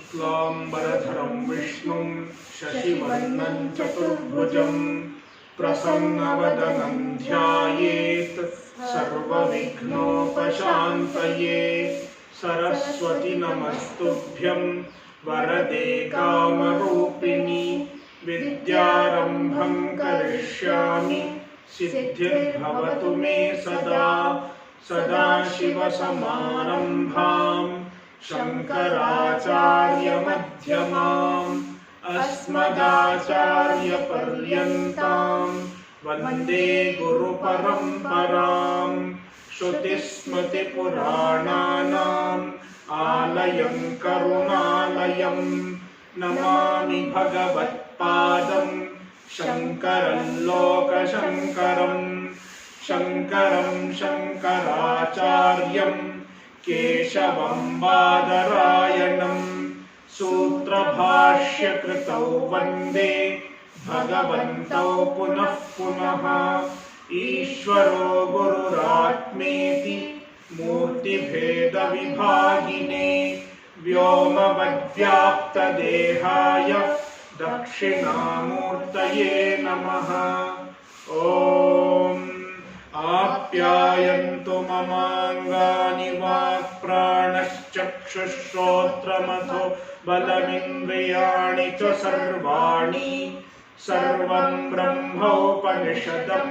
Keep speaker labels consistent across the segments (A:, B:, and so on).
A: शुक्लाम्बरधरं विष्णुं शशिवर्णं चतुर्भुजं प्रसन्नवदनं ध्यायेत् सर्वविघ्नोपशान्तये। सरस्वती नमस्तुभ्यं वरदे कामरूपिणि विद्यारम्भं करिष्यामि सिद्धिर्भवतु मे सदा। सदाशिवसमारम्भां शङ्कराचार्यमध्यमाम् अस्मदाचार्यपर्यन्तां वन्दे गुरुपरम्पराम्। श्रुतिस्मृतिपुराणानाम् आलयं करुणालयं नमामि भगवत्पादं शङ्करं लोकशङ्करं। शङ्करं शङ्कराचार्यं केशवं बादरायणं सूत्रभाष्यकृतौ वन्दे भगवन्तौ पुनः पुनः। ईश्वरो गुरुरात्मेति मूर्तिभेदविभागिने व्योमवद्व्याप्तदेहाय दक्षिणामूर्तये नमः। ॐ आप्यायन्तु ममाङ्गानि वाक्प्राणश्चक्षुश्रोत्रमथो बलमिन्द्रियाणि च सर्वाणि। सर्वं ब्रह्मोपनिषदं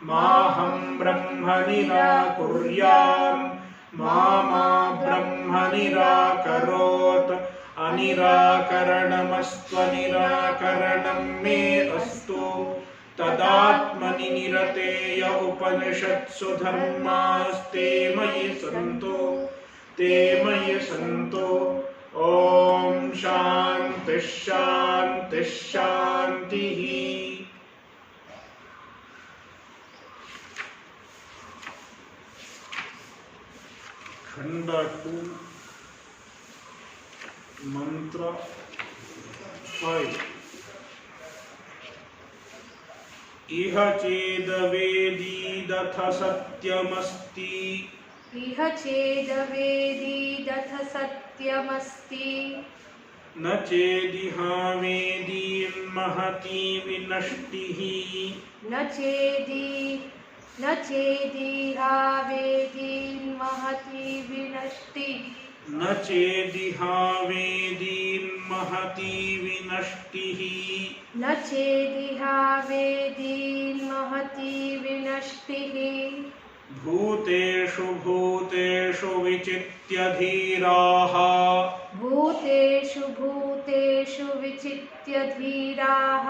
A: माहं ब्रह्म निराकुर्याम् मा ब्रह्म निराकरोत्। अनिराकरणमस्त्वनिराकरणं मे अस्तु। तदात्मनि निरतेय उपनिषत्सु धर्मास्ते मयि सन्तु ते मयि सन्तु। ॐ शान्तिः शान्तिः शान्तिः। Khanda 2, Mantra 5. इह चेदवेदीदथ सत्यमस्ति।
B: इह चेदवेदीदथ सत्यमस्ति।
A: न चेदिहावेदीर्महती विनष्टिः।
B: न चेदिहावेदीर्महती विनष्टिः।
A: न चेदिहावेदीर्महती विनष्टिः।
B: न चेदिहावेदीर्महती विनष्टिः।
A: भूतेषु भूतेषु विचित्य धीराः।
B: भूतेषु भूतेषु विचित्य धीराः।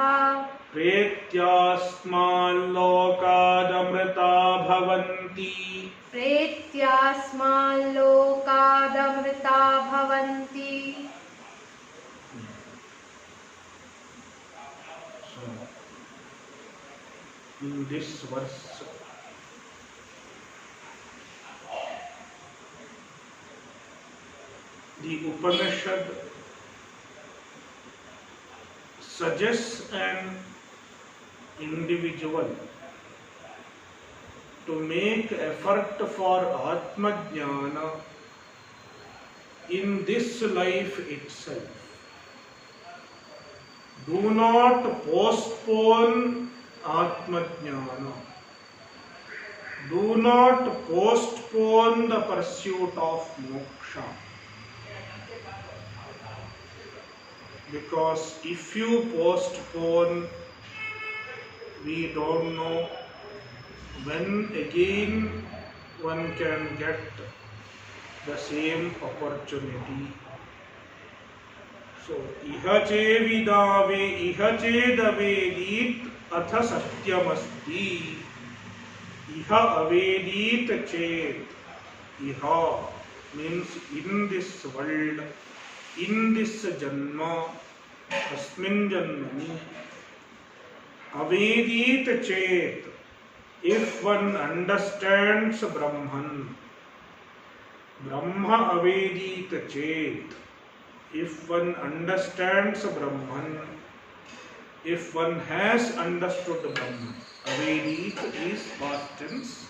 A: प्रेत्यास्माल्लोकादमृता भवन्ति।
B: प्रेत्यास्माल्लोकादमृता भवन्ति।
A: In this verse, the Upanishad suggests an individual to make effort for Atma Jnana in this life itself. Do not postpone Atma Jnana. Do not postpone the pursuit of moksha. Because if you postpone, we don't know when again one can get the same opportunity. So, iha chedavedit atha satyamasti. Iha avedit chet. Iha means in this world, in this janma, asmin janmani. Avedit chet. If one understands Brahman, Brahma avedit chet. If one understands Brahman, if one has understood Brahman, avedit is past tense.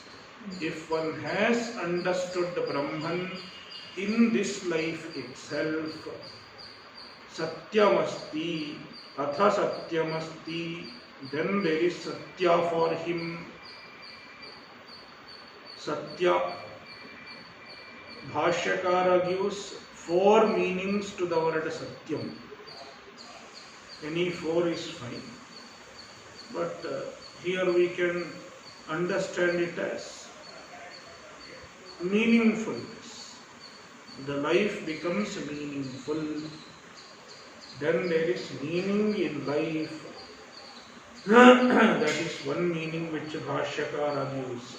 A: If one has understood Brahman in this life itself, satyamasti, atha satyamasti, then there is satya for him. Satya, Bhashyakara gives 4 meanings to the word satyam. Any 4 is fine. But here we can understand it as meaningfulness. The life becomes meaningful. Then there is meaning in life. That is one meaning which Bhashyakara gives.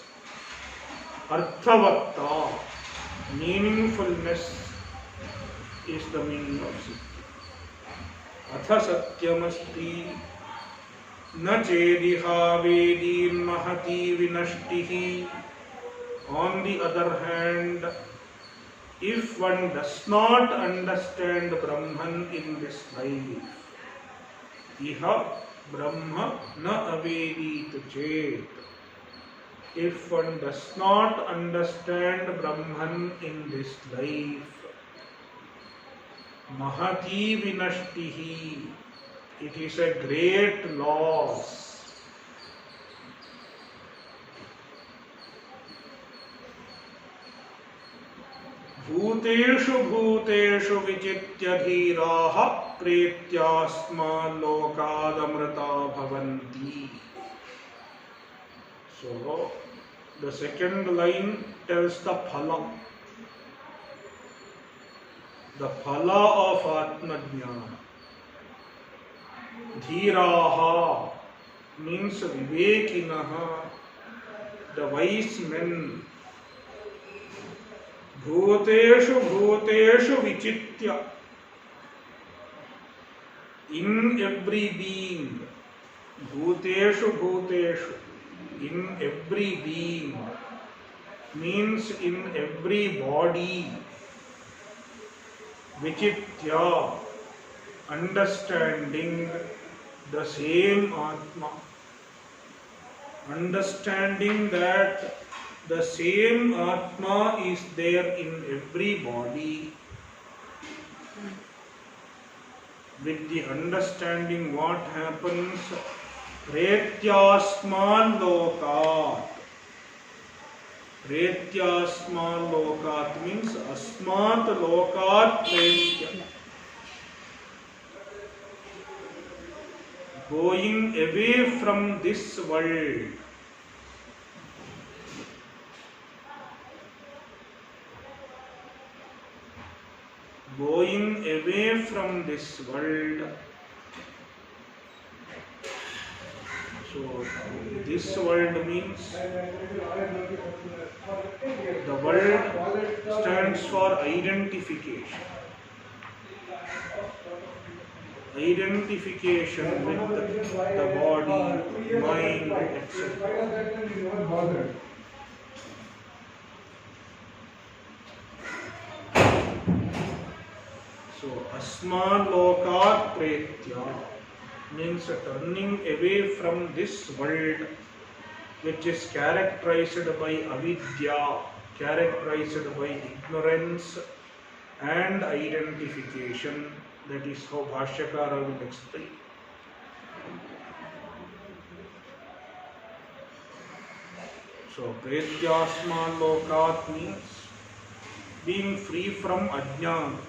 A: Arthavatta, meaningfulness is the meaning of Satya. Atha satyamasti na chediha vedin mahati vinashtihi. On the other hand, if one does not understand Brahman in this life, iha Brahma na avedit chet. If one does not understand Brahman in this life, mahati vinashtihi, it is a great loss. Bhuteshu bhuteshu vichitya dhiraha pretyasma lokadamrita bhavanti. So, the second line tells the phala. The phala of Atmajnana. Dhiraha means vivekinaha, the wise men. Bhuteshu bhuteshu vichitya, in every being. Bhuteshu bhuteshu, in every being, means in every body. Vichitya, understanding the same Atma. Understanding that the same Atma is there in every body. With the understanding, what happens? Pretyasman lokat. Pretyasman lokat means asmat lokat pretya. Going away from this world. Going away from this world. So, this world means the world stands for identification. Identification with the body, mind, etc. So, asman lokat pretya means turning away from this world, which is characterized by avidya, characterized by ignorance and identification. That is how Bhashyakara will explain. So, pretyasman lokat means being free from ajnana.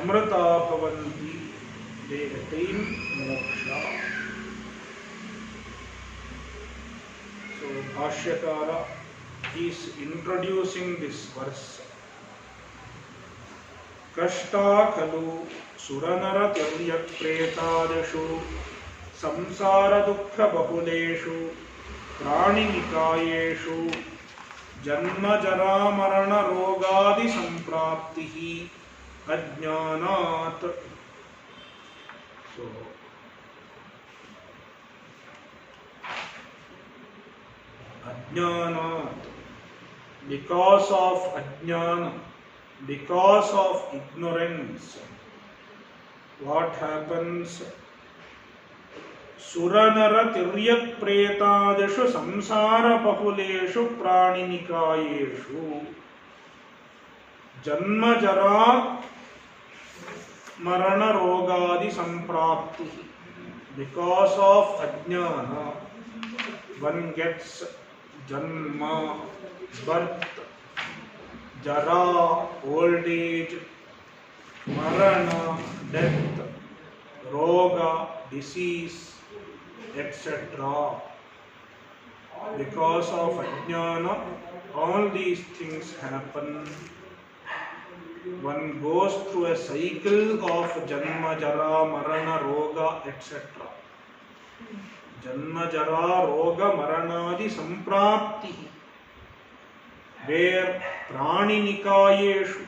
A: Amrita bhavanti, they attain moksha. So Bhashyakara is introducing this verse. Kashta khalu suranara tiryak pretadeshu samsara dukkha bahuleshu prani nikayeshu janma jara marana rogadi sampraptihi ajnanat. So, ajnanat, because of ajnana, because of ignorance, what happens? Suranara tiryak pretadeshu samsara bahuleshu praninikayeshu janma jara marana rogadi samprapti. Because of ajnana, one gets janma, birth, jara, old age, marana, death, roga, disease, etc. Because of ajnana, all these things happen. One goes through a cycle of janma, jara, marana, roga, etc. Janma, jara, roga, maranadi samprapti, where prani nikayeshu,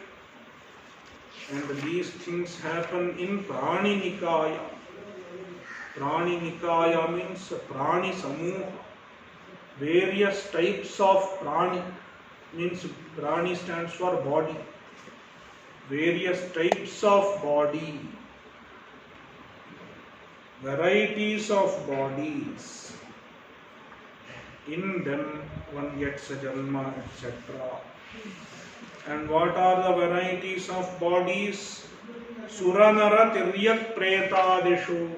A: and these things happen in prani nikaya. Prani nikaya means prani samuha. Various types of prani, means prani stands for body. Various types of body, varieties of bodies. In them one gets a janma, etc. And what are the varieties of bodies? Suranara tiryak pretadishu.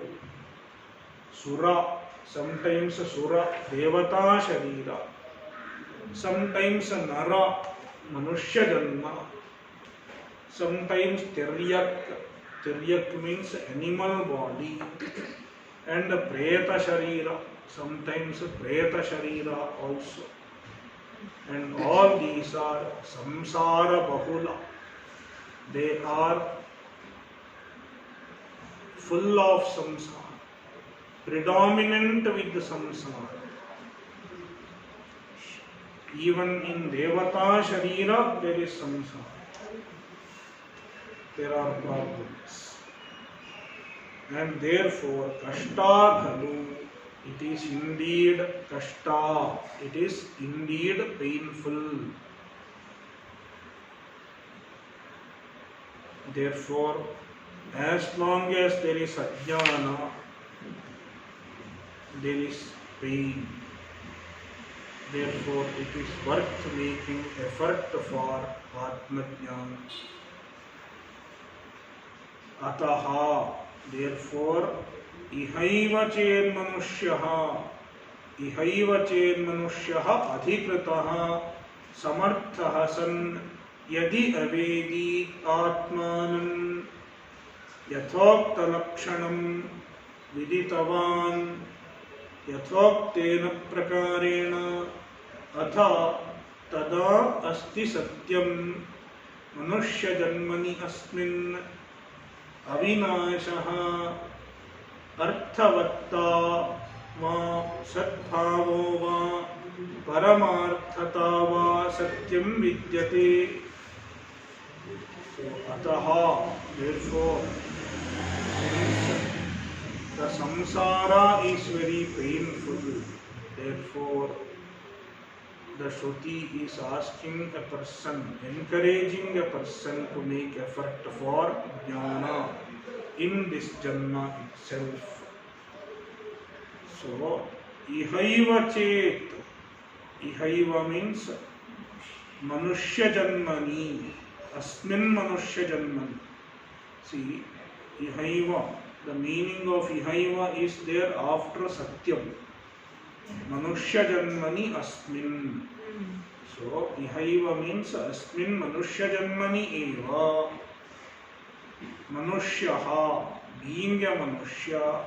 A: Sura, sometimes Sura, Devata Sharira. Sometimes Nara, Manushya Janma. Sometimes Tiryak. Tiryak means animal body. And Preta Sharira. Sometimes Preta Sharira also. And all these are Samsara Bahula. They are full of samsara. Predominant with the samsara. Even in Devata Sharira there is samsara. There are problems. And therefore, Kashta Khalu, it is indeed Kashta, it is indeed painful. Therefore, as long as there is ajnana, there is pain. Therefore, it is worth making effort for Atmajnana. Ataha, therefore, ihaiva chen manushyaha, ihaiva chen manushyaha adhikritaha samarthaha san yadi avedi atmanam yathokta lakshanam viditavan यथोक्तेन प्रकारेण अथ तदा अस्ति सत्यं मनुष्य जन्मनि अस्मिन् अविनाशः अर्थवत्ता वा सद्भावो वा परमार्थता वा सत्यं विद्यते. अतः therefore the samsara is very painful. Therefore, the Shruti is asking a person, encouraging a person to make effort for jnana in this janma itself. So, ihaiva chet, ihaiva means manushya janmani, asmin manushya janmani. See, ihaiva. The meaning of ihaiva is there after satyam. Manushya janmani asmin. So, ihaiva means asmin manushya janmani eva. Manushyaha, being a manushya.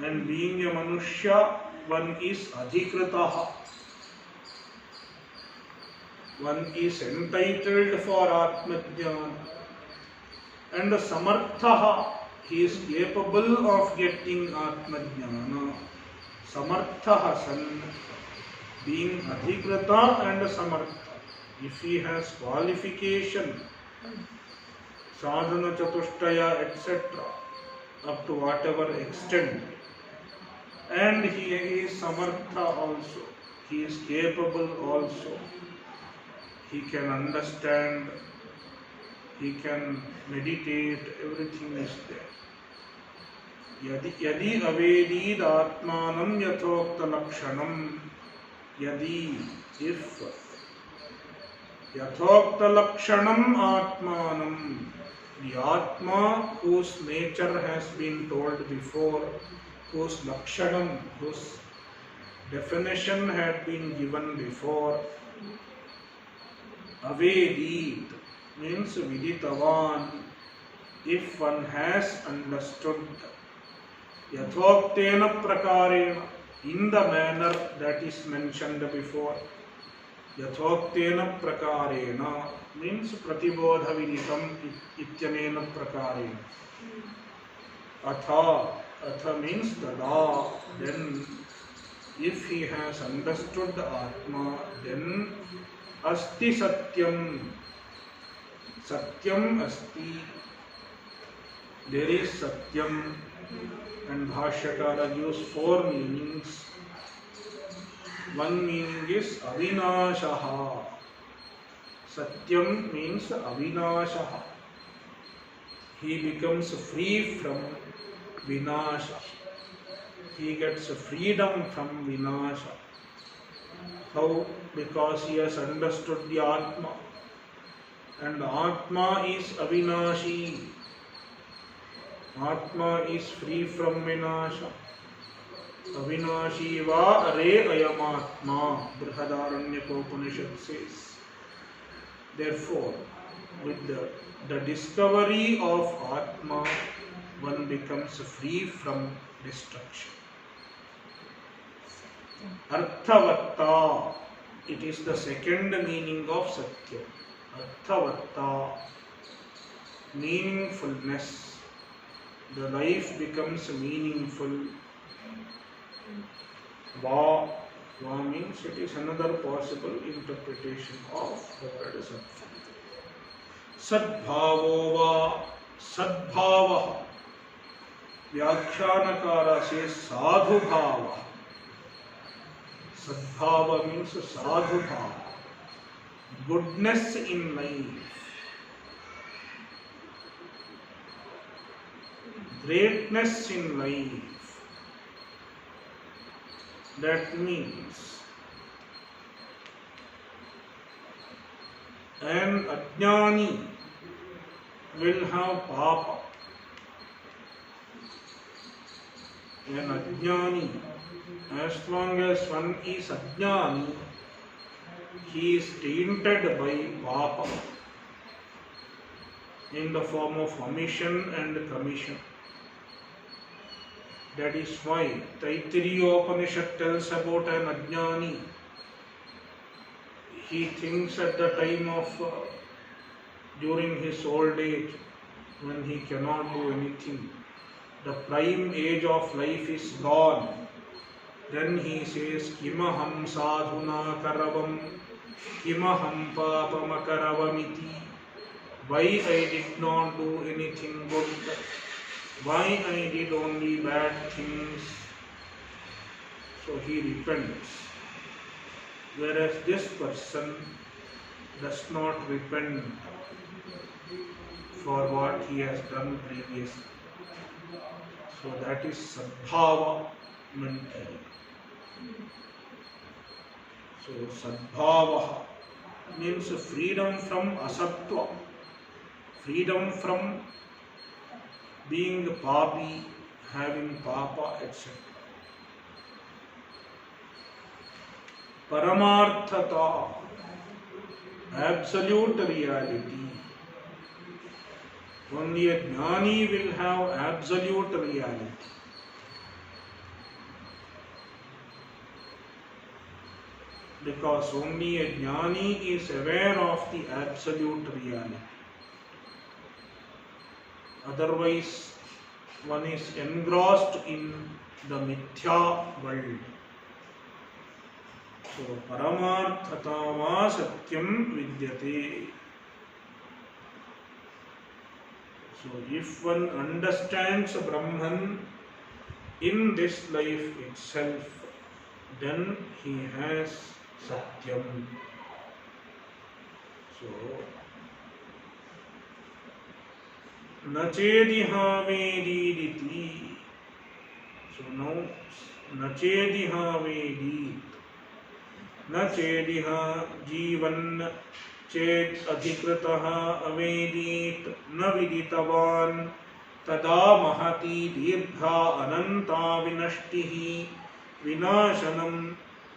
A: And being a manushya, one is adhikritaha. One is entitled for atmajnana. And samarthaha, he is capable of getting atmajnana. Samarthaha san, being adhikrita and samartha. If he has qualification, sadhana chatushtaya, etc., up to whatever extent, and he is samartha also, he is capable also, he can understand, he can meditate, everything is there. Yadi avedid atmanam yathokta lakshanam. Yadi, if yathokta lakshanam atmanam, The Atma whose nature has been told before, whose lakshanam, whose definition had been given before. Avedit means viditavan, if one has understood. Yathoktena prakarena, in the manner that is mentioned before. Yathoktena prakarena means pratibodha viditam ityanena prakarena. Atha means dada, then if he has understood the Atma, then asti satyam, satyam asti, there is satyam, and Bhashyakara gives four meanings. One meaning is avinashaha. Satyam means avinashaha. He becomes free from vinasha. He gets freedom from vinasha. How? Because he has understood the Atma. And Atma is avinashi. Atma is free from vinasha. Avinashi va are ayamatma, Brihadaranyaka says. Therefore, with the discovery of Atma, one becomes free from destruction. Arthavatta, it is the second meaning of Satya. Arthavatta, meaningfulness. The life becomes meaningful. Va means it is another possible interpretation of the word Satya. Sadbhavo va, sadbhava. Vyakhyanakara says sadhu bhava. Sadbhava means sadhu bhava. Goodness in life. Greatness in life. That means an ajnani will have papa. An ajnani, as long as one is ajnani, he is tainted by papa in the form of omission and commission. That is why Taittiriya Upanishad tells about an ajnani. He thinks at the time of, during his old age, when he cannot do anything, the prime age of life is gone. Then he says, Kimaham sadhuna karavam, Kimaham papamakaravamiti. Why I did not do anything good? Why I did only bad things? So he repents. Whereas this person does not repent for what he has done previously. So that is sadbhava mentality. So sadbhava means freedom from asattva, freedom from being papi, having papa, etc. Paramarthata, absolute reality. Only a jnani will have absolute reality. Because only a jnani is aware of the absolute reality. Otherwise, one is engrossed in the mithya world. So, paramarthata va satyam vidyate. So, if one understands Brahman in this life itself, then he has satyam. So, nachediha vediditi. So now, nachediha vedit. Nachediha jivan चेत् अधिकृतः अवेदीत न विदितवान् तदा महती दीर्घा अनंता विनष्टिः विनाशनं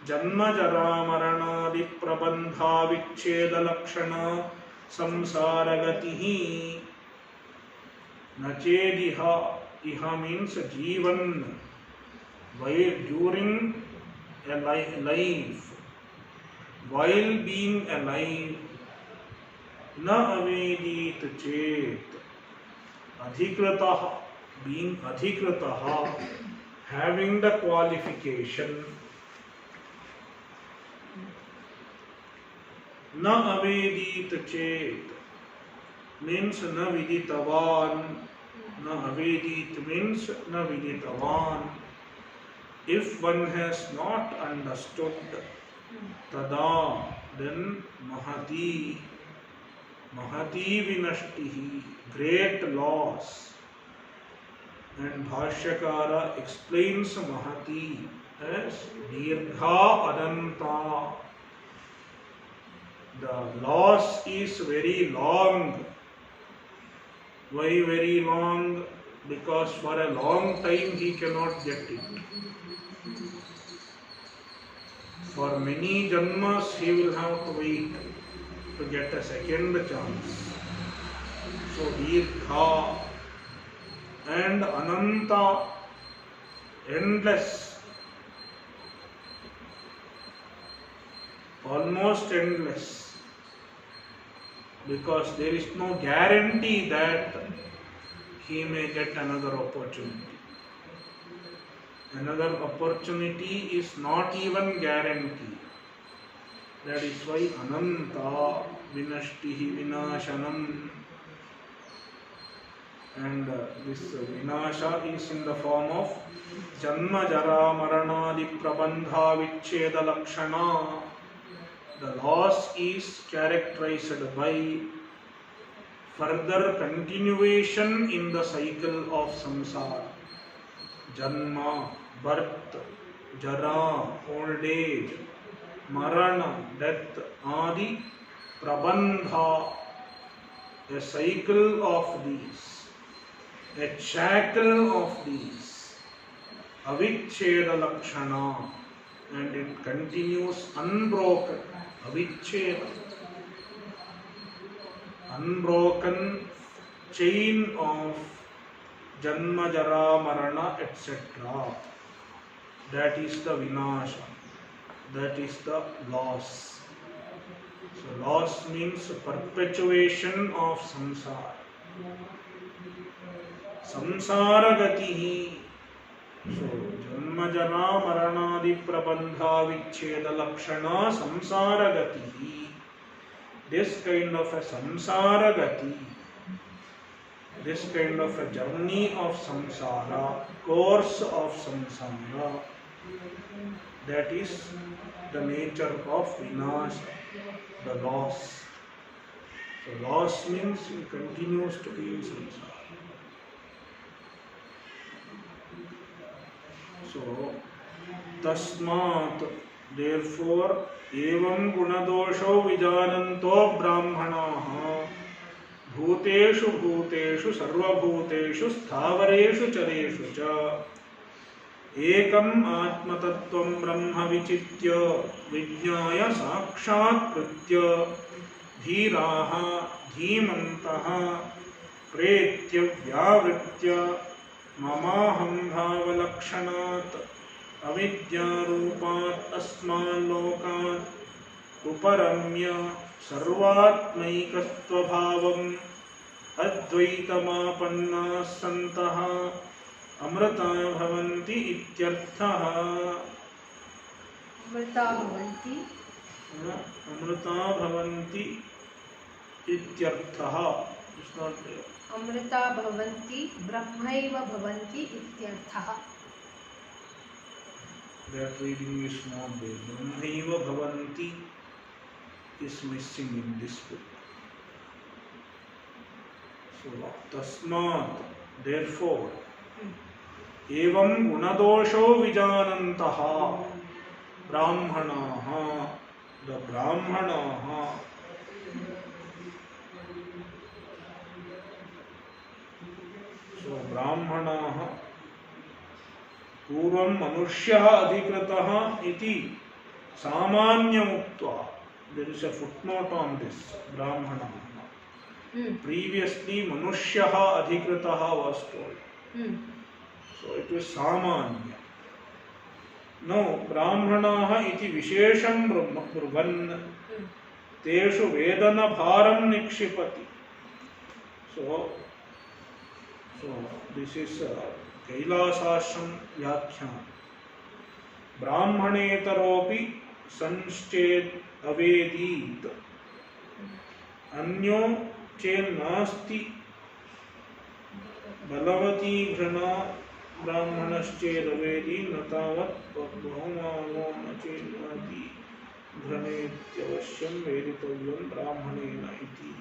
A: जन्म जरा मरणादि प्रबंधा विच्छेद लक्षण संसार गतिः न चेदिह इह means जीवन while during a life while being alive न अवेदीत चेत अधिकृतः being अधिकृतः having the qualification न अवेदीत चेत means न विदितवान न अवेदीत means न विदितवान if one has not understood tada then mahati vinashtihi great loss and Bhashyakara explains mahati as dirgha ananta. The loss is very long. Why very long? Because for a long time he cannot get it. For many janmas he will have to wait to get a second chance. So dirgha and ananta, endless, almost endless, because there is no guarantee that he may get another opportunity. Another opportunity is not even guaranteed. That is why ananta vinashtihi vinashanam. And this vinasha is in the form of janma jara maranadi prabandha vichcheda lakshana. The loss is characterized by further continuation in the cycle of samsara. Janma, birth, jara, old age, marana, death, adi, prabandha, a cycle of these, a shackle of these, avichcheda lakshana, and it continues unbroken. Avichcheda, unbroken chain of janma jara marana etc. That is the vinasha, that is the loss. So loss means perpetuation of samsara. Samsara gatihi. So janma jara maranadi prabandha vichcheda lakshana samsara gatihi. This kind of a samsara gati, this kind of a journey of samsara, course of samsara, that is the nature of vinasha, the loss. So loss means he continues to be in samsara. So tasmat, therefore, evam gunadosho vijananto brahmanaha bhuteshu bhuteshu sarvabhuteshu sthavareshu chareshu cha ekam atmatattvam brahma vichitya vijnaya sakshat kritya dhiraha dhimantaha pretya vyavritya mamaham bhavalakshanat avidya rupat asman lokat uparamya sarvatmaikatva bhavam advaitamapanna santaha amrata bhavanti ityarthaha.
B: Amrita bhavanti.
A: Amrita bhavanti ityarthaha. It's not there.
B: Amrita bhavanti brahmaiva bhavanti ityarthaha.
A: That reading is not there. Brahmaiva bhavanti is missing in this book. So tasmat, therefore, evam gunadosho vijanantaha brahmanaha, the brahmanaha, So Brahmanaha Purvam Manushyaha Adhikritah iti Samanyam Uktva. There is a footnote on this. Brahmanaha. Previously Manushyaha Adhikritah was told. So it was Samanya. Now Brahmanaha iti Vishesham Brahman Teshu Vedana Bharam Nikshipati. So this is Kailasashram Vyakhyan. Brahmanetaropi sansched avedit Anyo chen nasti balavati ghana brahmanasched avedi natavat bhumano nachenati ghranetyavasyam veditavyam brahmanena iti.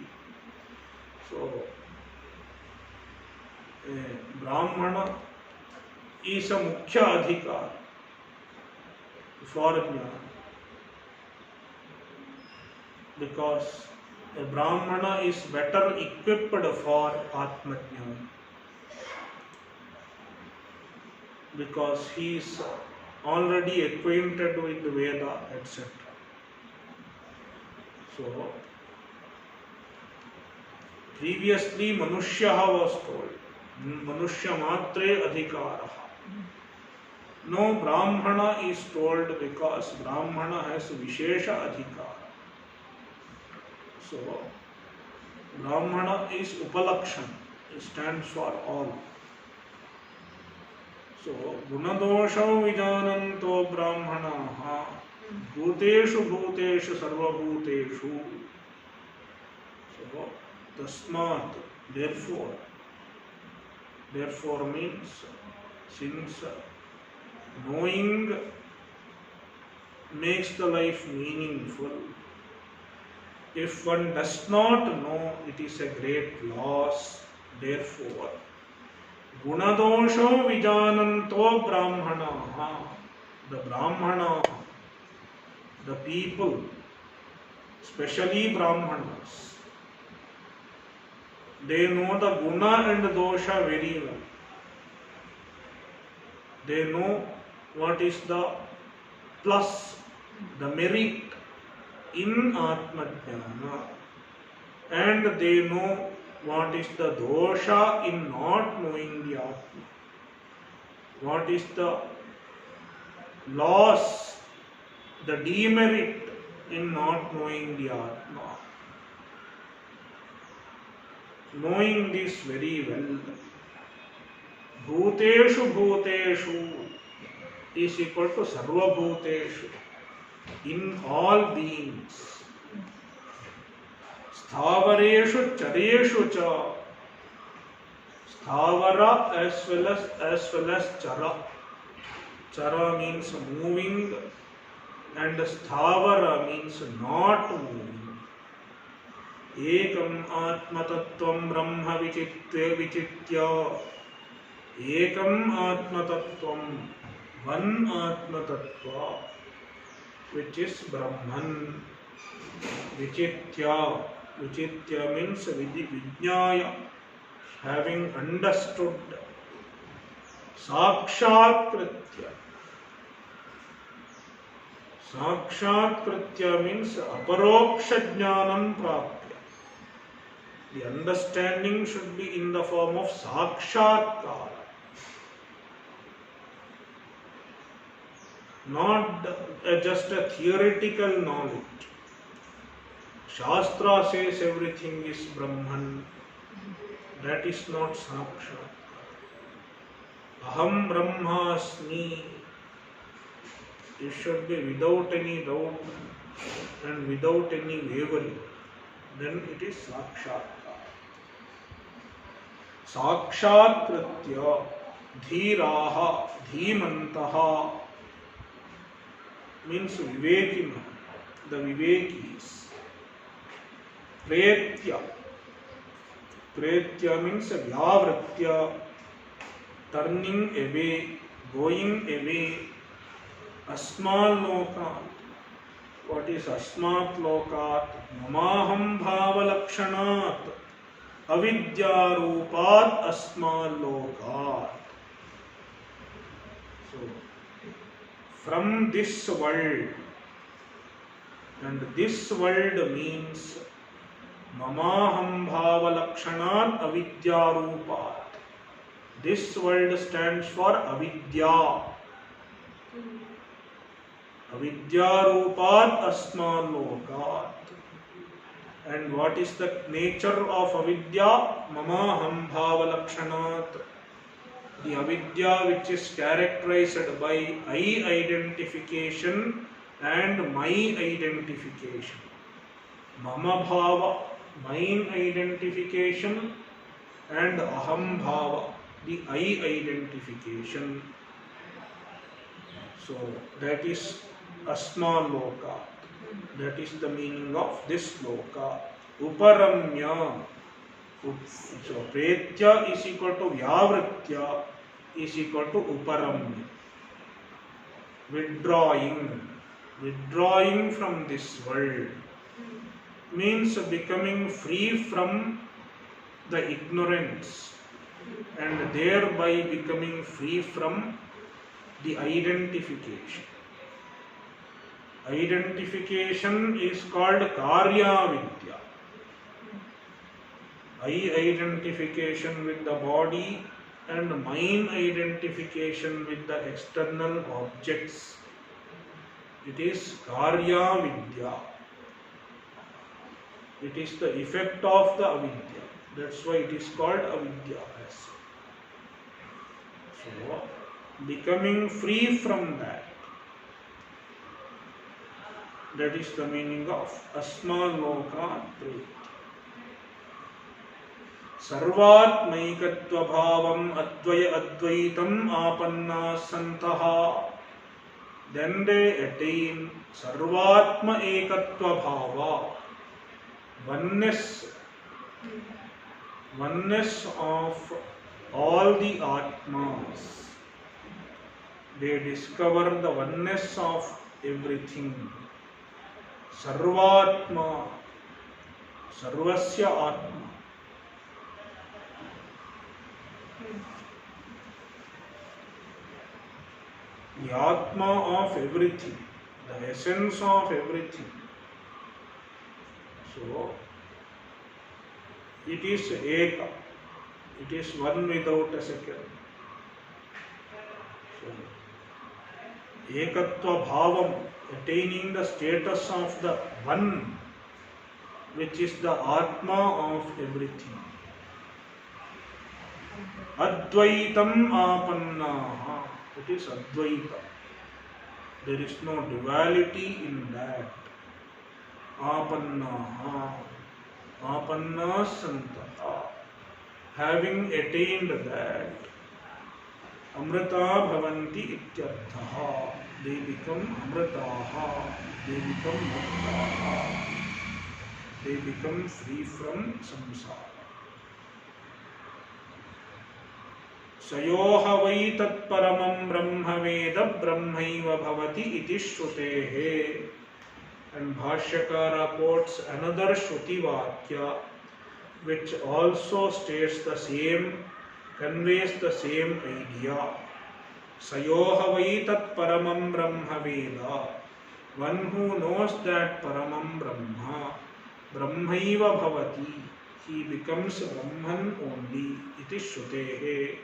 A: So Brahmana is a mukhya adhikar for jnana, because a Brahmana is better equipped for Atma Jnana, because he is already acquainted with the Veda, etc. So previously Manushyaha was told. Manushya matre adhikaraha. No, Brahmana is told because Brahmana has Vishesha adhikara. So Brahmana is Upalakshan. It stands for all. So Gunadosha Vijananto Brahmanaha Bhuteshu Bhuteshu Sarva Bhuteshu. So Tasmat, therefore means since knowing makes the life meaningful. If one does not know, it is a great loss. Therefore, Gunadosho Vijananto Brahmanaha, the Brahmana, the people, especially Brahmanas, they know the guna and dosha very well. They know what is the plus, the merit in Atma Jnana, and they know what is the dosha in not knowing the Atma. What is the loss, the demerit in not knowing the Atma. Knowing this very well, Bhuteshu Bhuteshu is equal to Sarva Bhuteshu, in all beings. Sthavareshu Chareshu Cha, Sthavara as well as Chara. Chara means moving and Sthavara means not moving. Ekam Atmatattvam Brahma Vichitve Vichitya. Ekam Atmatattvam, one Atmatattva, which is Brahman. Vichitya. Vichitya means Vijnaya, having understood. Sakshakritya. Sakshakritya means Aparoksha Jnanam Prapya. The understanding should be in the form of Sakshatkara, not just a theoretical knowledge. Shastra says everything is Brahman. That is not Sakshat. Aham Brahmasmi. It should be without any doubt and without any wavering. Then it is Sakshat. Sakshakritya Dhiraha Dhimantaha means Vivekina, the Vivekis. Pretya. Pretya means Vyavritya, turning away, going away. Asmal Lokat. What is Asmat Lokat? Namaham Bhavalakshanat. avidyarupat asmalokat. So, from this world, and this world means mamaham bhava lakshanat avidyarupat. This world stands for avidya. Avidyarupat asmalokat. And what is the nature of avidya? Mamaham bhava lakshanat. The avidya which is characterized by I identification and my identification. Mama bhava, mine identification, and aham bhava, the I identification. So that is asma loka. That is the meaning of this loka. Uparamya. So pretya is equal to vyavritya is equal to uparamya. Withdrawing from this world means becoming free from the ignorance and thereby becoming free from the identification. Identification is called karya vidya. I identification with the body and mine identification with the external objects. It is karya vidya. It is the effect of the avidya. That's why it is called avidya. So, becoming free from that. That is the meaning of asma loka priti. Sarvatmaikatva bhavam advaya advaitam apanna santaha. Then they attain sarvatma ekatva bhava. Oneness of all the atmas. They discover the oneness of everything. Sarvatma, sarvasya atma. The atma of everything, the essence of everything. So, it is eka, it is one without a second. So, ekatva bhavam, attaining the status of the one, which is the atma of everything. Advaitam apannaha, it is advaita. There is no duality in that. Apannaha, apanna santata. Having attained that, amrita bhavanti ityarthaha. They become amritaha, they become muktaha, they become free from samsara. Sayoha vai tat paramam brahma veda brahmaiva bhavati iti shrutehe. And Bhashyakara quotes another Shruti Vakya which also states the same, conveys the same idea. Sayoha vai tat paramam brahma veda. One who knows that paramam brahma, brahmaiva bhavati, he becomes Brahman only. Iti shrutehe.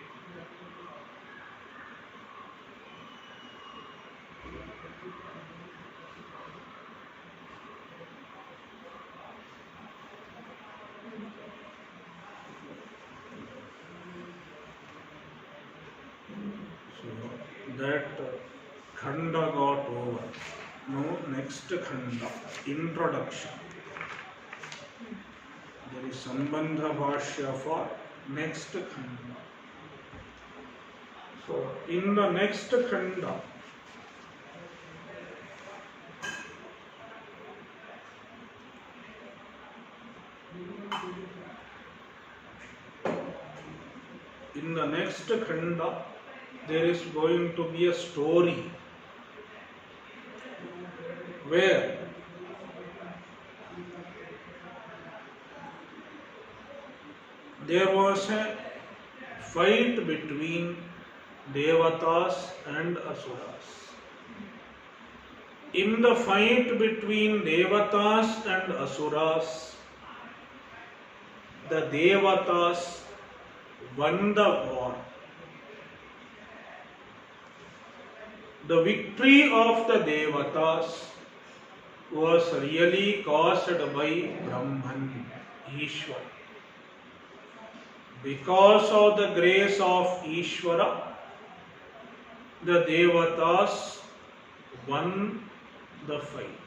A: That Khanda got over. Now next Khanda, introduction. There is Sambandha Bhashya for next Khanda. So in the next Khanda, there is going to be a story where there was a fight between Devatas and Asuras. In the fight between Devatas and Asuras, the Devatas won the war. The victory of the Devatas was really caused by Brahman, Ishvara. Because of the grace of Ishvara, the Devatas won the fight.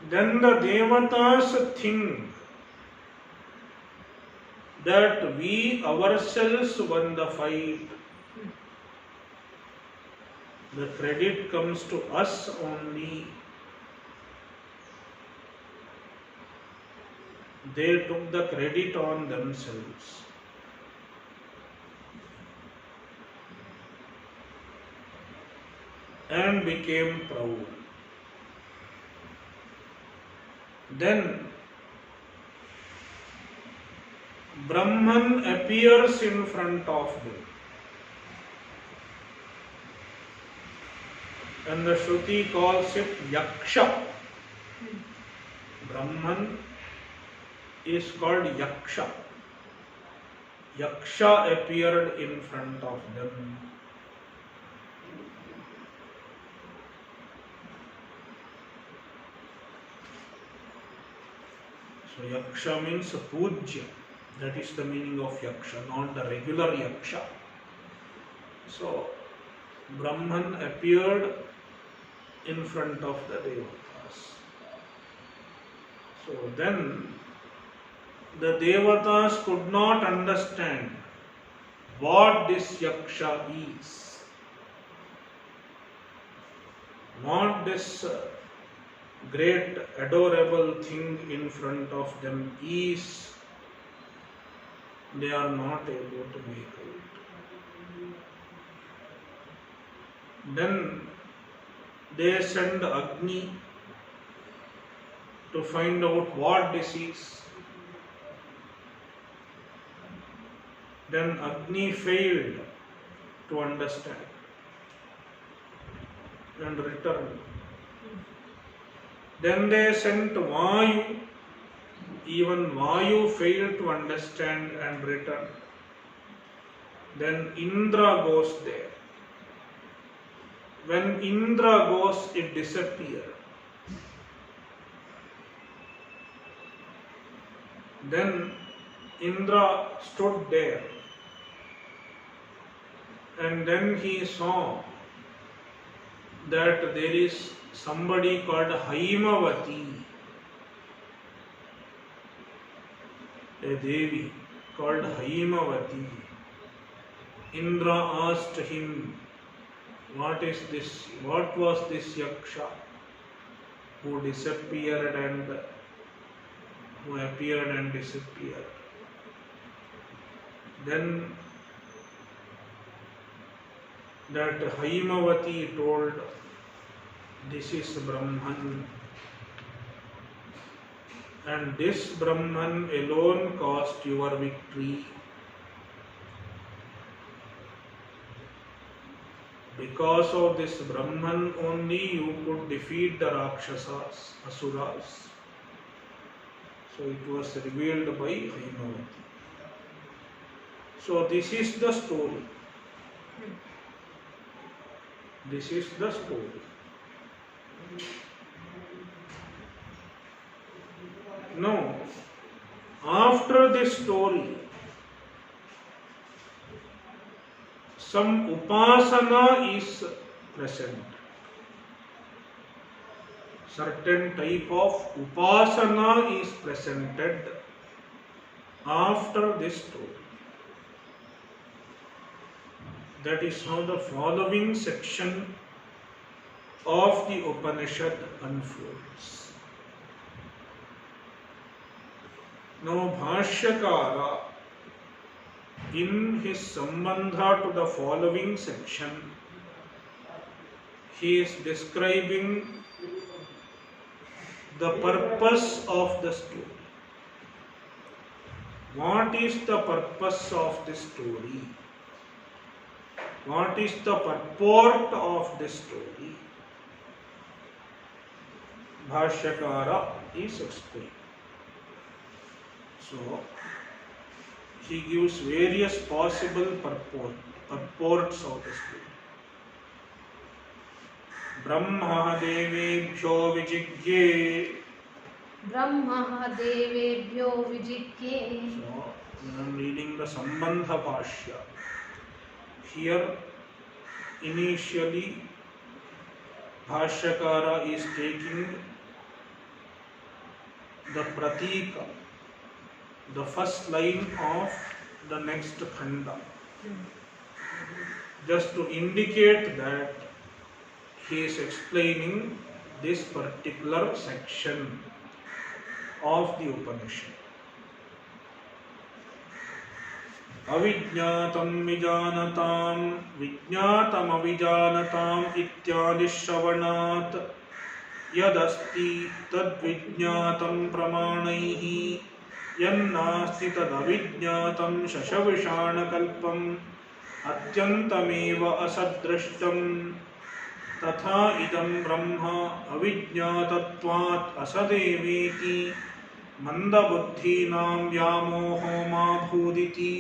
A: Then the Devatas think that we ourselves won the fight. The credit comes to us only. They took the credit on themselves. And became proud. Then Brahman appears in front of them. And the Shruti calls it Yaksha. Brahman is called Yaksha. Yaksha appeared in front of them. So Yaksha means Pujya. That is the meaning of Yaksha, not the regular Yaksha. So Brahman appeared in front of the Devatas. So then the Devatas could not understand what this Yaksha is. What this great adorable thing in front of them is, they are not able to make out. Then they send Agni to find out what this is. Then Agni failed to understand and returned. Then they sent Vayu. Even Vayu failed to understand and return. Then Indra goes there. When Indra goes, it disappears. Then Indra stood there. And then he saw that there is somebody called Haimavati, a Devi called Haimavati. Indra asked him, what is this? What was this Yaksha who disappeared and who appeared and disappeared? Then that Haimavati told, this is Brahman, and this Brahman alone caused your victory. Because of this Brahman only you could defeat the Rakshasas, Asuras. So it was revealed by Haimavati. So this is the story. This is the story. Now, after this story, some upasana is present. Certain type of upasana is presented after this story. That is how the following section of the Upanishad unfolds. Now Bhashyakara, in his Sambandha to the following section, he is describing the purpose of the story. What is the purpose of this story? What is the purport of this story? Bhashyakara is explained. So, he gives various possible purports of the story. Brahma devebhyo vijigye.
B: Brahma devebhyo vijigye.
A: So, I am reading the Sambandh Bhashya. Here, initially, Bhashyakara is taking the pratika, the first line of the next Khanda, just to indicate that he is explaining this particular section of the Upanishad. Avijñātam vijānatāṃ vijñātam avijānatāṃ ityādi shravanāt yadasti tad vijñātam pramānaihi yannāsti tad avijñātam shashavishaṇakalpam atyantameva asadrashtam tatha idam brahma avijñātattvāt asadeveti mandabuddhīnām vyamoho mā bhūditi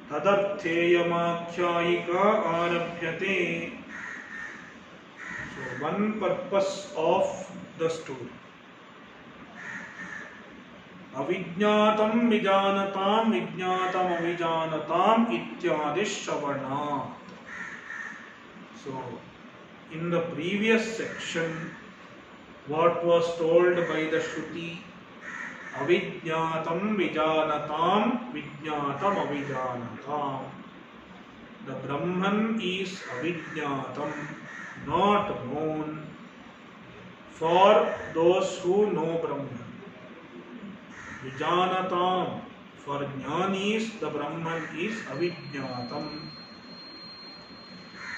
A: tadartheyamakhyaika arabhyate. So, one purpose of the story. Avijñātam vijānatāṃ vijñātam avijānatāṃ ityādi shravanāt. So, in the previous section, what was told by the Shruti, avijñātam vijānatāṃ vijñātam avijānatāṃ. The Brahman is avijñātam, not known, for those who know Brahman. Vijānatāṃ, for jnanis, the Brahman is avijñātam.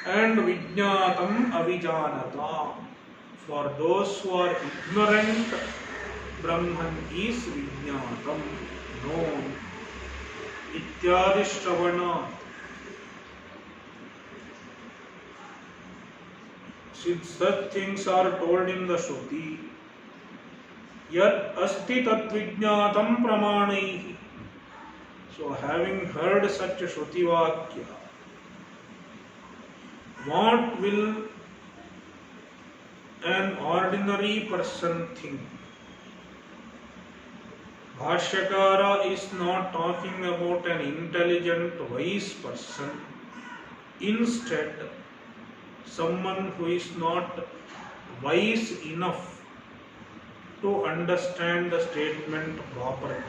A: And vijñātam avijānatāṃ, for those who are ignorant, Brahman is vijñātam, known. Ityādi shravanāt. Since such things are told in the Shruti, yat asti tat vijñātam pramānaihi. So, having heard such a Shruti Vakya, what will an ordinary person think? Bhashyakara is not talking about an intelligent, wise person. Instead, someone who is not wise enough to understand the statement properly.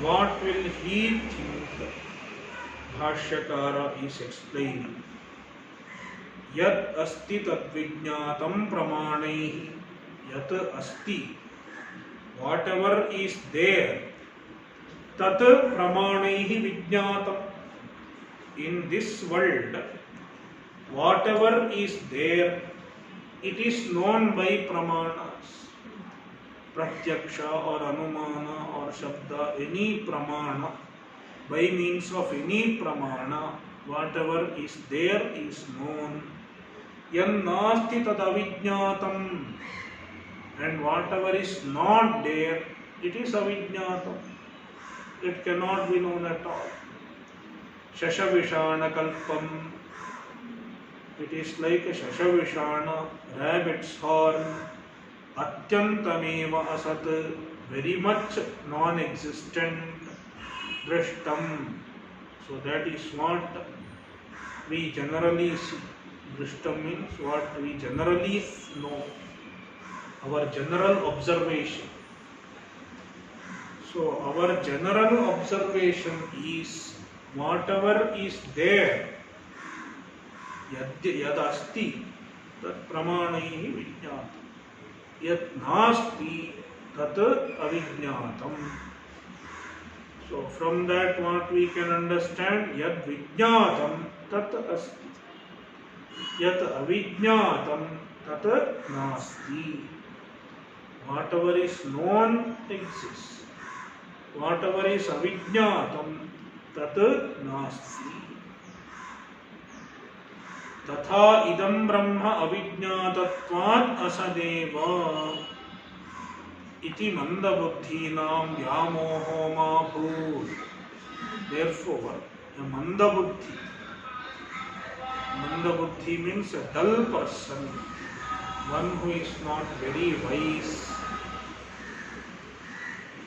A: What will he think? Bhashyakara is explaining. Yat asti tat vijñātam pramānaihi. Yat asti. Whatever is there, tat pramānaihi vijñātam. In this world, whatever is there, it is known by pramanas. Pratyaksha or anumana or shabda, any pramana, by means of any pramana, whatever is there is known. Yannāsti tad avijñātam. And whatever is not there, it is avijñātam. It cannot be known at all. Shashavishaṇakalpam. It is like a shashavishaṇa, rabbit's horn. Atyantameva asat, very much non-existent. Drishtam. So that is what we generally see. Drishtam means what we generally know. Our general observation. So, our general observation is whatever is there, yad asti, tat pramānaihi vijñātam. Yat nasti, tat avijñātam. So, from that what we can understand, yad vijñātam, tat asti. Yat avijñātam, tat nasti. Whatever is known exists. Whatever is avijñātam tat nasti. Tatha idam brahma avijñātatvat asadeva iti mandabuddhinam vyamoho ma bhūr. Therefore, a mandabuddhi. Mandabuddhi means a dull person, one who is not very wise.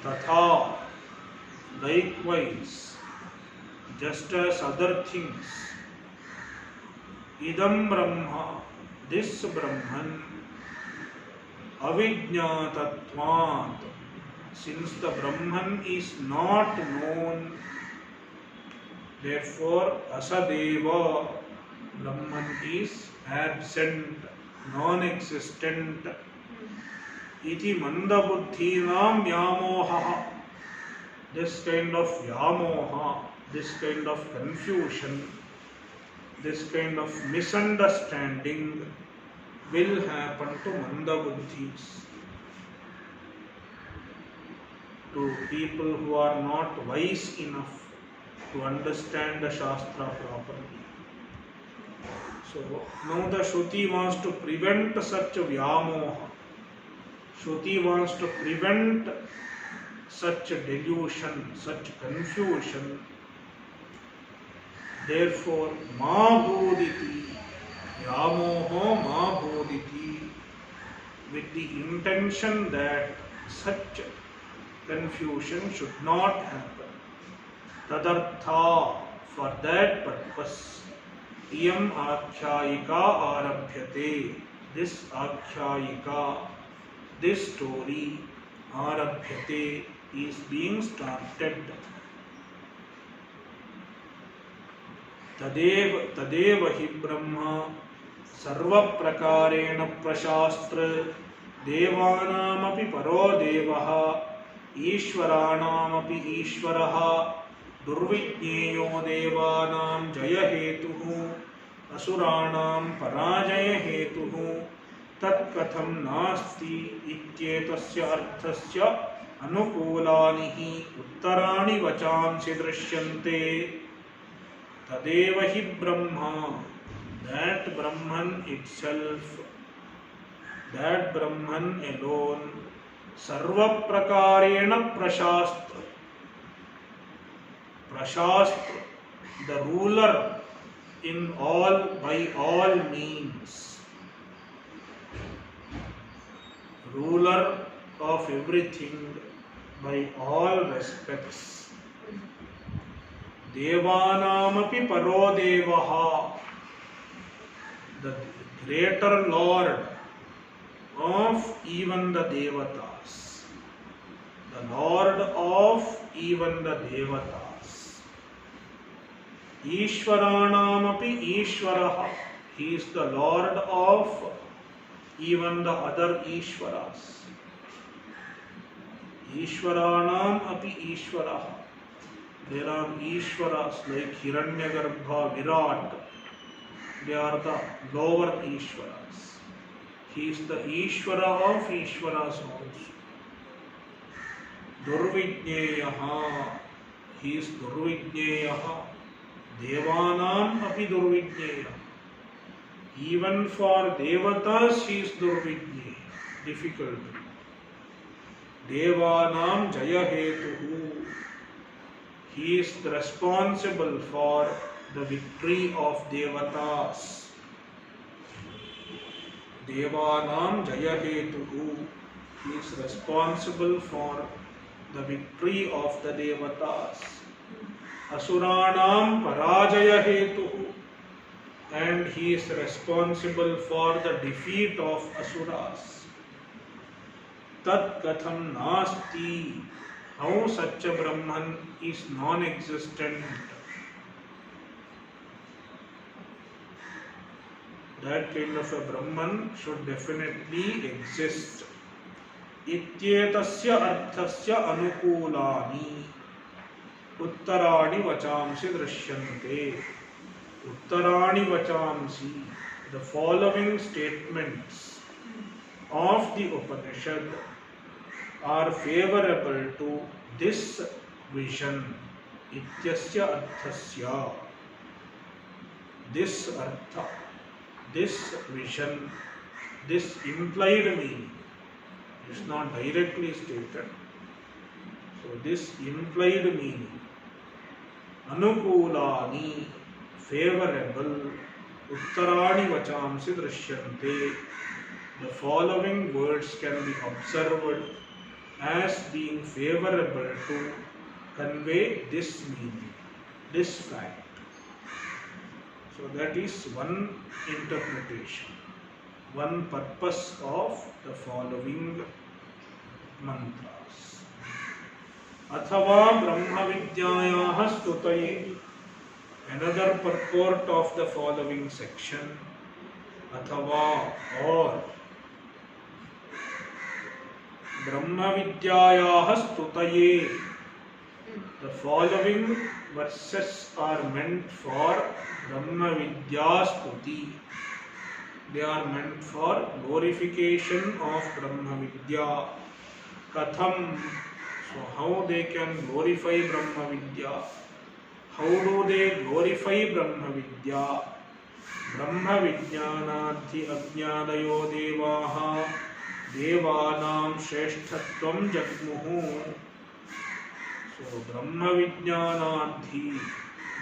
A: Tatha, likewise, just as other things, idam brahma, this Brahman, avijñātatvat, since the Brahman is not known, therefore asadeva, Brahman is absent, non-existent. Iti mandabuddhinam vyamoha. This kind of vyamoha, this kind of confusion, this kind of misunderstanding will happen to mandabuddhis, to people who are not wise enough to understand the Shastra properly. So now the Shruti wants to prevent such a vyamoha. Shruti wants to prevent such a delusion, such confusion. Therefore, ma bodhiti, vyamoho ma bodhiti, with the intention that such confusion should not happen. Tadartha, for that purpose, iyam akhyayika arabhyate, this akhyayika, this story, arabhyate, is being started. Tadeva hi brahma sarva prakarena prashastra devanamapi paro devaha ishvaranamapi ishvaraha durvijñeyo devanam jaya hetuhu asuranam parajaya hetuhu tat katham nasti ityetasya arthasya anukulanihi uttarani vachansi drishyante. Tadeva hi brahma, that Brahman itself, that Brahman alone, sarva prakarena prashastra, prashastra, the ruler in all, by all means, ruler of everything by all respects. Devanamapi paro devaha, the greater Lord of even the Devatas, the Lord of even the Devatas. Ishvaranamapi Ishvaraha, he is the Lord of even the other Ishvaras. Ishvaranam api Ishvaraha. There are Ishvaras like Hiranyagarbha, Virat. They are the lower Ishvaras. He is the Ishvara of Ishvaras also. Durvijñeyaha, he is Durvijñeyaha. Devanam api Durvijñeya. Even for Devatas he is Durvijñeya. Difficult. Devanam Jaya Hetuhu. He is responsible for the victory of Devatas. Devanam Jaya Hetuhu. He is responsible for the victory of the Devatas. Asuranam Parajaya Hetuhu. And he is responsible for the defeat of Asuras. Tat katham nasti. How such a Brahman is non-existent. That kind of a Brahman should definitely exist. Ityetasya arthasya anukulani uttarani vachamsi drishyante. Uttarani vachamsi, the following statements of the Upanishad are favorable to this vision. Ityasya arthasya. This artha, this vision, this implied meaning is not directly stated. So this implied meaning, anukulani, favorable, uttarani vachamsi drishyante. The following words can be observed as being favorable to convey this meaning, this fact. So that is one interpretation, one purpose of the following mantras. Athava Brahma Vidyayaha Stutaye. Another purport of the following section. Athava, or Brahma Vidyayaha Stutaye. The following verses are meant for Brahma Vidya Stuti. They are meant for glorification of Brahma Vidya. Katham. So how they can glorify Brahma Vidya? How do they glorify Brahma Vidya? Brahma Vijnanadhi Ajnadayo Devaha Devanam Shresthatvam Jagmuhu. So Brahma Vijnanadhi,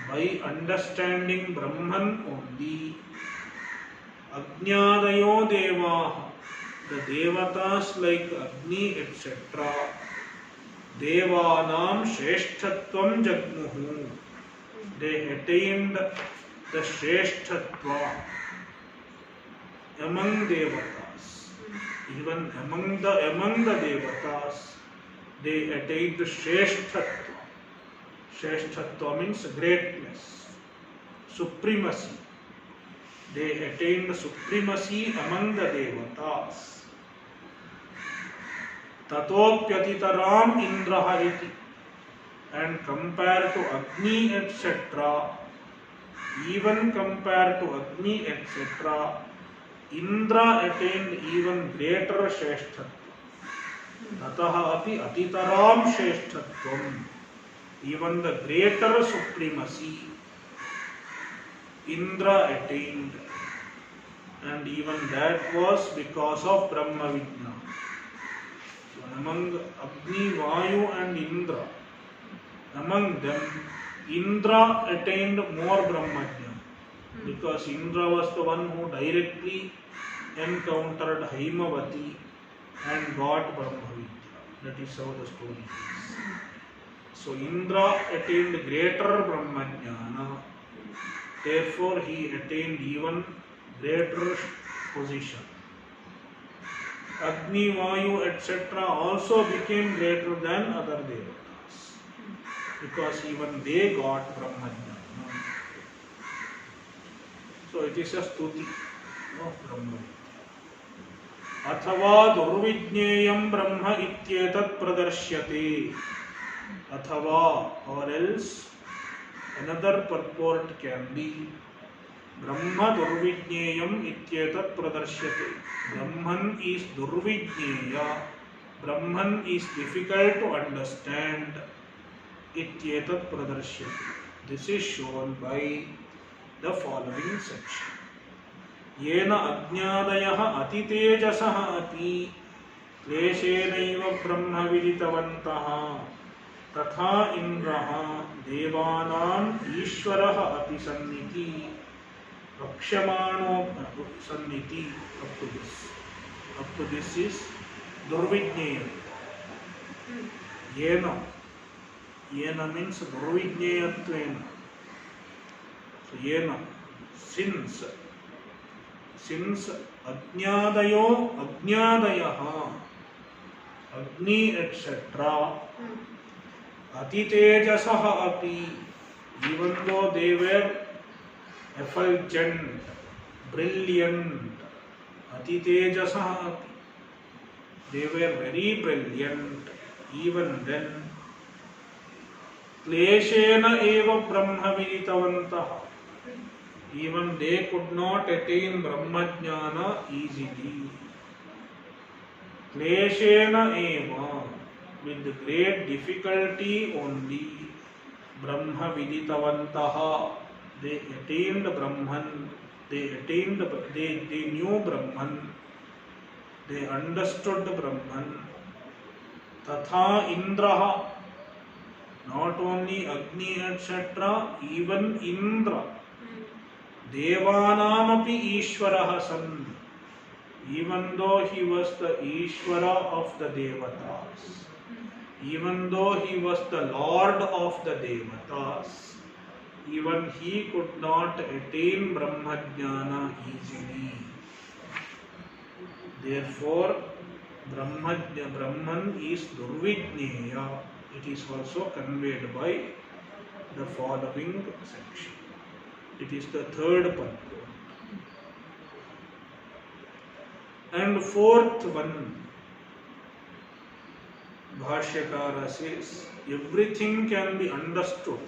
A: by understanding Brahman only, Ajnadayo Devaha, the Devatas like Agni etc., Devanam Shresthatvam Jagmuhu, they attained the Shresthatva among Devatas. Even among the Devatas, they attained the Shresthatva. Shresthatva means greatness, supremacy. They attained supremacy among the Devatas. Tatopyatitaram Indra iti. And compared to Agni etc., even compared to Agni etc., Indra attained even greater Shresthatva. Tataha api atitaram Shresthatvam. Even the greater supremacy Indra attained, and even that was because of Brahma Vijnana. So among Agni, Vayu and Indra, among them Indra attained more Brahmajnana, because Indra was the one who directly encountered Haimavati and got Brahma Vidya. That is how the story is. So Indra attained greater Brahmajnana, therefore he attained even greater position. Agni, Vayu etc. also became greater than other Devatas, because even they got Brahmajnana. So it is a stuti of Brahma. Athava durvijneyam Brahma ityetat pradarsyate. Athava, or else another purport can be Brahma durvijneyam ityetat pradarsyate. Brahman is durvijneya. Brahman is difficult to understand. Ityetat pradarsyate. This is shown by the following section. Yena ajnadayaha atitejasaha api kleshenaiva brahma viditavantaha tatha indraha devanam ishvaraha api sanniti rakshamano sanniti. Up to this is durvijneya. Yena means durvijneyatvena. So yena, since ajnadayaha, Agni etc., atitejasaha api, even though they were effulgent, brilliant, atitejasaha api, they were very brilliant, even then, kleshena eva brahma viditavantaha, even they could not attain Brahmajnana easily. Kleshena eva, with great difficulty only, Brahma viditavantaha, they attained Brahman, they knew Brahman, they understood Brahman. Tatha Indraha, not only Agni etc., even Indra, Devanamapi Ishvaraha san, even though he was the Ishvara of the Devatas, even though he was the Lord of the Devatas, even he could not attain Brahmajnana easily. Therefore, Brahman is Durvidneya. It is also conveyed by the following section. It is the third purport. And fourth one, Bhashyakara says, everything can be understood.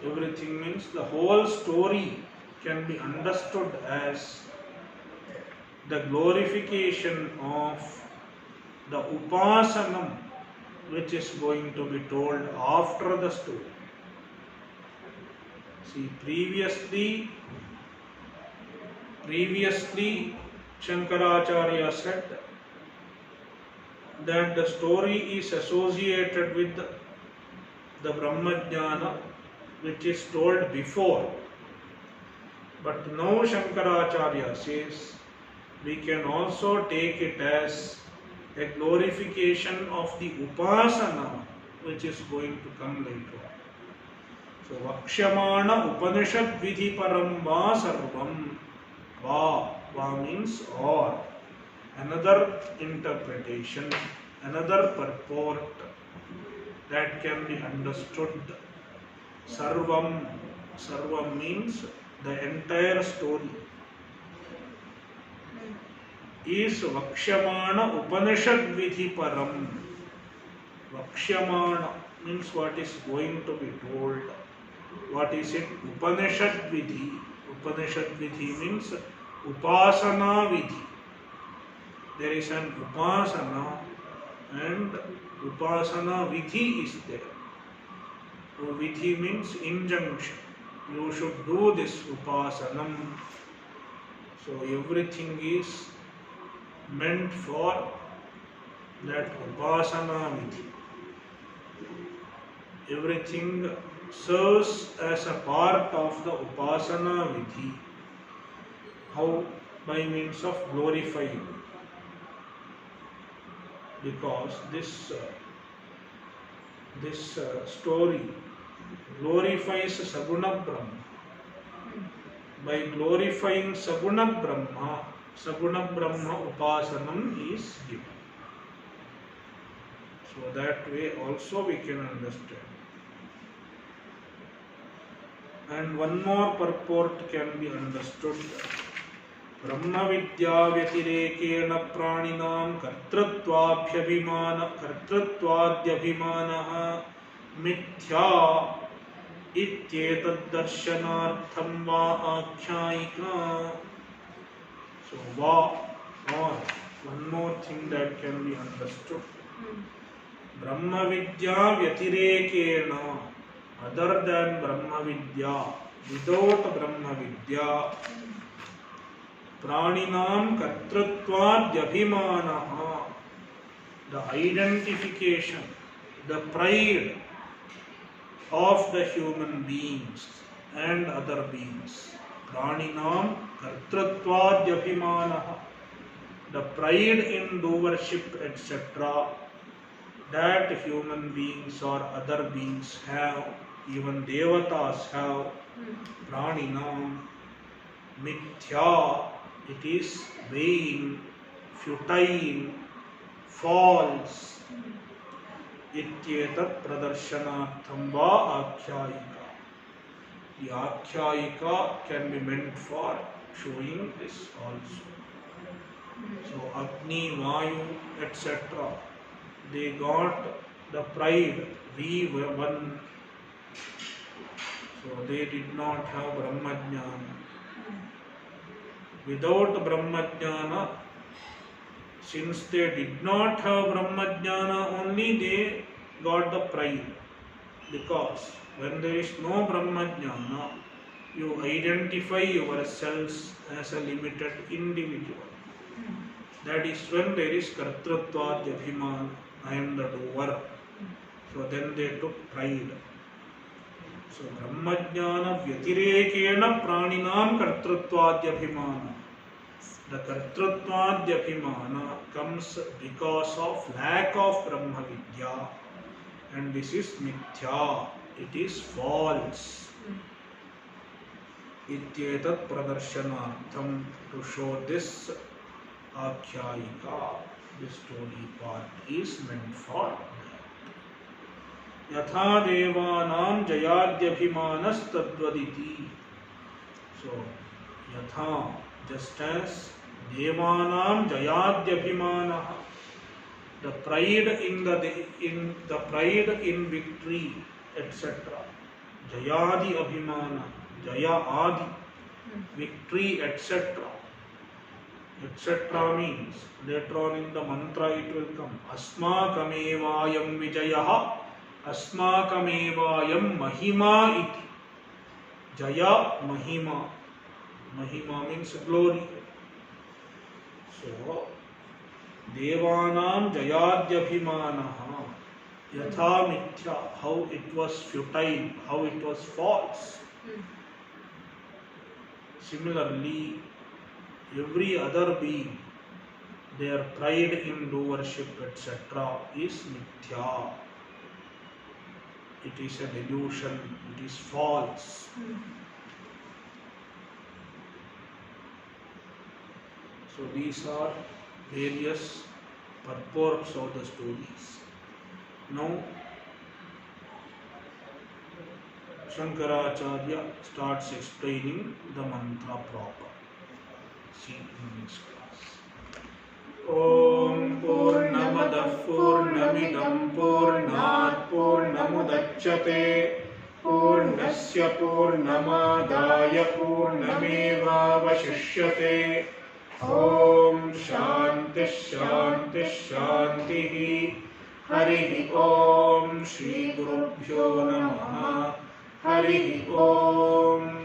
A: Everything means the whole story can be understood as the glorification of the upasanam which is going to be told after the story. See, previously Shankaracharya said that the story is associated with the Brahmajnana which is told before. But now Shankaracharya says we can also take it as a glorification of the upasana which is going to come later on. So, Vakshamana Upanishad Vidhi Param Va Sarvam. Va means or. Another interpretation, another purport that can be understood. Sarvam means the entire story. Is Vakshamana Upanishad Vidhi Param. Vakshamana means what is going to be told. What is it? Upanishad Vidhi. Upanishad Vidhi means Upasana Vidhi. There is an Upasana and Upasana Vidhi is there. So Vidhi means injunction. You should do this Upasanam. So everything is meant for that Upasana Vidhi. Everything serves as a part of the Upasana Vidhi. How? By means of glorifying. Because this story glorifies Saguna Brahma. By glorifying Saguna Brahma Upasanam is given. So that way also we can understand. And one more purport can be understood. Brahma Vidya Vyatirekena Praninam Kartrattvadhyabhimanaha Mithya Ityetad Darshanartham Va Akhyayika. So Va or one more thing that can be understood. Brahma Vidya Vyatirekena, other than Brahma Vidya, without Brahma Vidya, Praninam Kartrattvadhyabhimanaha, the identification, the pride of the human beings and other beings. Praninam Kartrattvadhyabhimanaha, the pride in doership, etc., that human beings or other beings have, even devatas have. Praninam Mithya, it is vain, futile, false. Ityetat pradarshanatham va akhyayika. The akhyayika can be meant for showing this also. So Agni, Vayu, etc., they got the pride, we were one. So they did not have Brahmajnana. Without Brahmajnana, since they did not have Brahmajnana, only they got the pride. Because when there is no Brahmajnana, you identify yourselves as a limited individual. That is when there is Kartrutvad Abhimana, I am the doer. So then they took pride. So Brahmajnana Vyatirekena Praninam Kartrutvad Abhimana. The Kartrutvad Abhimana comes because of lack of Brahma Vidya, and this is Mithya, it is false. Ityetat Pradarshanaartham, to show this Akhyayika, this story part is meant for that. Yatha Devanam Jayadyabhimanas Tadvaditi. So, Yatha, just as Devanam Jayadyabhimana, the pride in victory, etc. Jayadi Abhimana, Jaya Adi, victory, etc. Etc. means later on in the mantra it will come. Asmakamevayam Vijayaha, Asmakamevayam Mahima iti. Jaya Mahima. Mahima means glory. So, Devanam Jayadyabhimanaha, Yatha Mithya, how it was futile, how it was false. Similarly, every other being, their pride in doership, etc., is Mithya. It is a delusion, it is false. So these are various purports of the stories. Now, Shankaracharya starts explaining the mantra proper. See in the next class. Om Purnamadah Purnamidam Purnat Purnamudachyate Purnasya Purnamadaya Purnameva Vashishyate. Om Shanti Shanti Shanti. Hari Om Shri Gurubhyo Namaha. Hari Om.